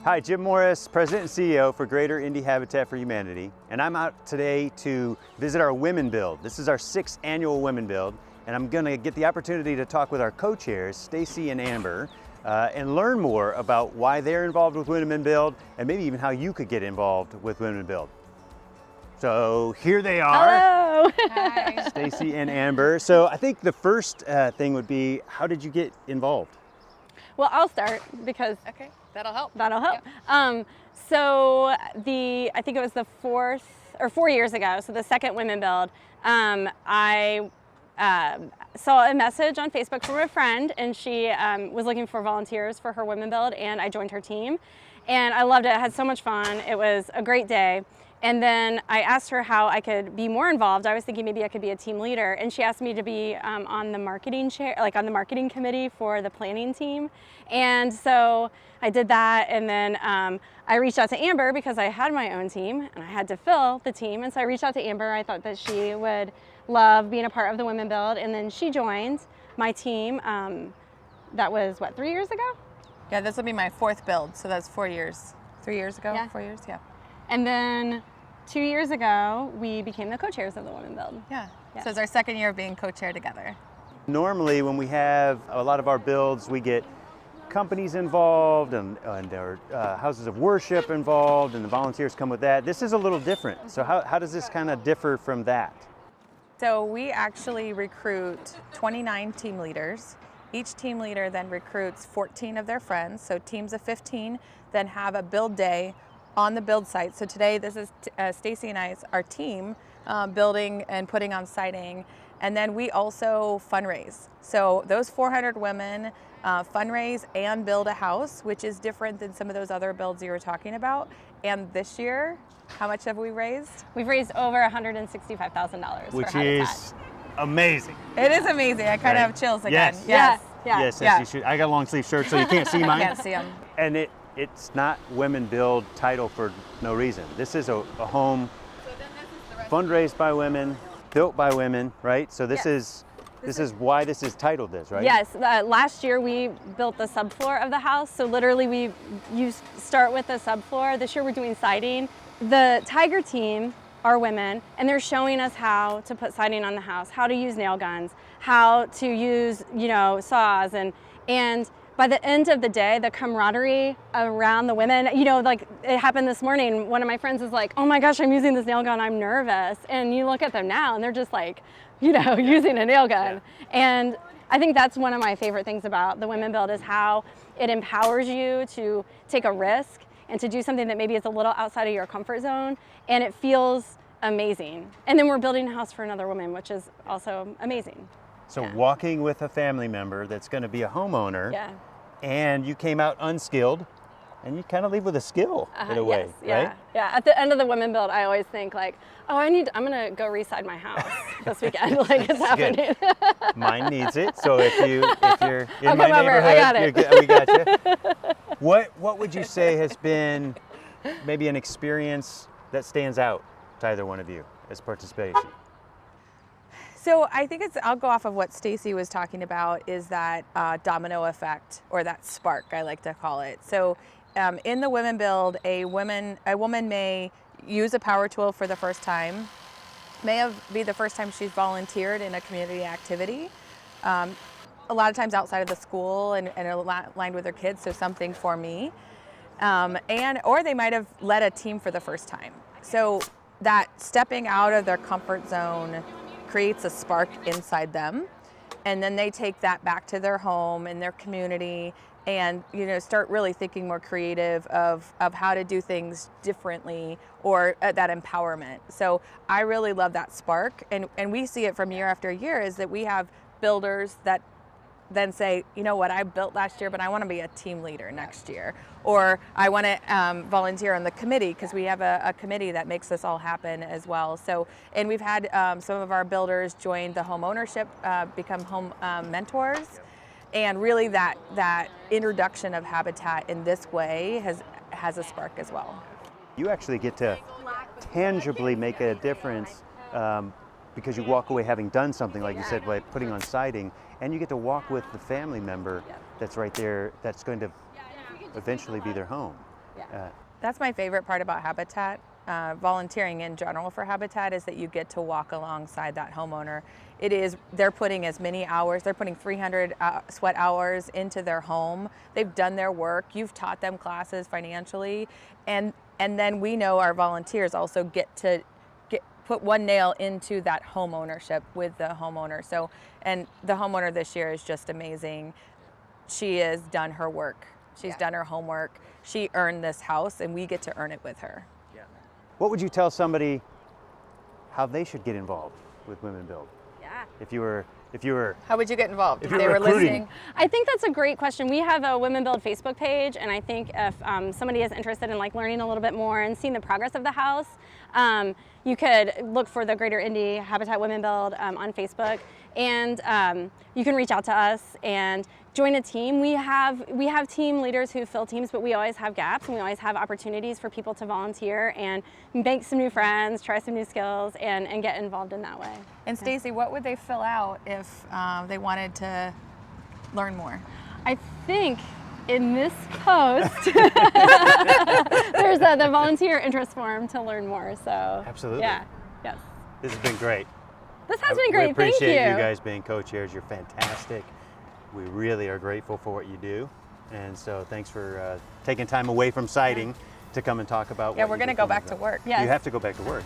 Hi, Jim Morris, President and CEO for Greater Indy Habitat for Humanity, and I'm out today to visit our Women Build. This is our 6th annual Women Build, and I'm going to get the opportunity to talk with our co-chairs, Stacey and Amber, and learn more about why they're involved with Women Build, and maybe even how you could get involved with Women Build. So here they are. Hello. Hi. Stacey and Amber. So I think the first thing would be, how did you get involved? Well, I'll start because Okay, that'll help. that'll help. Yep. I think it was the 4 years ago, so the second Women Build, I saw a message on Facebook from a friend, and she was looking for volunteers for her Women Build, and I joined her team. And I loved it. I had so much fun. It was a great day. And then I asked her how I could be more involved. I was thinking maybe I could be a team leader, and she asked me to be on the marketing chair, like on the marketing committee for the planning team. And so I did that, and then I reached out to Amber because I had my own team and I had to fill the team. And so I reached out to Amber. I thought that she would love being a part of the Women Build, and then she joined my team. That was what, 3 years ago? Yeah, this will be my 4th build, so that's 4 years. 3 years ago? Yeah. 4 years, yeah. And then 2 years ago, we became the co-chairs of the Women Build. Yeah. Yeah. So it's our 2nd year of being co-chair together. Normally when we have a lot of our builds, we get companies involved and our houses of worship involved, and the volunteers come with that. This is a little different. So how does this kind of differ from that? So we actually recruit 29 team leaders. Each team leader then recruits 14 of their friends, so teams of 15 then have a build day on the build site. So today this is Stacey and our team building and putting on siding, and then we also fundraise. So those 400 women fundraise and build a house, which is different than some of those other builds you were talking about. And this year, how much have we raised? We've raised over $165,000 Which for Habitat. is amazing. It is amazing. I kind of have chills again. Yes. Yeah. Yes, Yeah. you should. I got a long sleeve shirt, so you can't see mine. Can't see them. And it's not Women Build title for no reason. This is a home fundraised by women, built by women, right? So this is why this is titled this, right? Yes, last year we built the subfloor of the house. So literally you start with the subfloor. This year we're doing siding. The Tiger team are women, and they're showing us how to put siding on the house, how to use nail guns, how to use, saws, and by the end of the day, the camaraderie around the women, like it happened this morning. One of my friends is like, "Oh my gosh, I'm using this nail gun, I'm nervous." And you look at them now and they're just like, using a nail gun. Yeah. And I think that's one of my favorite things about the Women Build is how it empowers you to take a risk and to do something that maybe is a little outside of your comfort zone, and it feels amazing. And then we're building a house for another woman, which is also amazing. So Yeah. walking with a family member that's going to be a homeowner, Yeah. and you came out unskilled, and you kind of leave with a skill in a way, yes, right? Yeah. At the end of the Women Build, I always think like, oh, I'm gonna go reside my house this weekend. Like it's happening. Mine needs it. So if you're in I'll my come over. neighborhood, I got it. we got you. What would you say has been maybe an experience that stands out to either one of you as participation? So I think I'll go off of what Stacey was talking about, is that domino effect, or that spark, I like to call it. So in the Women Build, a woman may use a power tool for the first time, may be the first time she's volunteered in a community activity, a lot of times outside of the school and aligned with their kids, so something for me, or they might have led a team for the first time. So that stepping out of their comfort zone creates a spark inside them, and then they take that back to their home and their community, and start really thinking more creative of how to do things differently, or that empowerment. So I really love that spark, and we see it from year after year, is that we have builders that then say, you know what, I built last year, but I want to be a team leader next year. Or I want to volunteer on the committee, because we have a committee that makes this all happen as well. So, and we've had some of our builders join the home ownership, become home mentors. And really that introduction of Habitat in this way has a spark as well. You actually get to tangibly make a difference because you walk away having done something, like you said, by putting on siding, and you get to walk with the family member that's right there, that's going to eventually be their home. Yeah. That's my favorite part about Habitat. Volunteering in general for Habitat is that you get to walk alongside that homeowner. They're putting as many hours, they're putting 300 sweat hours into their home. They've done their work. You've taught them classes financially. And then we know our volunteers also get to put one nail into that home ownership with the homeowner. So, and the homeowner this year is just amazing. She has done her work. She's done her homework. She earned this house, and we get to earn it with her. What would you tell somebody how they should get involved with Women Build? Yeah. If you were How would you get involved If if you're they were recruiting. listening? I think that's a great question. We have a Women Build Facebook page, and I think if somebody is interested in like learning a little bit more and seeing the progress of the house, you could look for the Greater Indy Habitat Women Build on Facebook, and you can reach out to us and join a team. We have team leaders who fill teams, but we always have gaps, and we always have opportunities for people to volunteer and make some new friends, try some new skills, and get involved in that way. And Stacey, what would they fill out if they wanted to learn more? I think in this post, there's the volunteer interest form to learn more. So Absolutely. yeah, yes. This has been great. This has been We great. Thank appreciate you. you guys being co-chairs. You're fantastic. We really are grateful for what you do. And so thanks for taking time away from siding to come and talk about Yeah, what we're you going to do go for back Women to Build. work. Yes. You have to go back to work.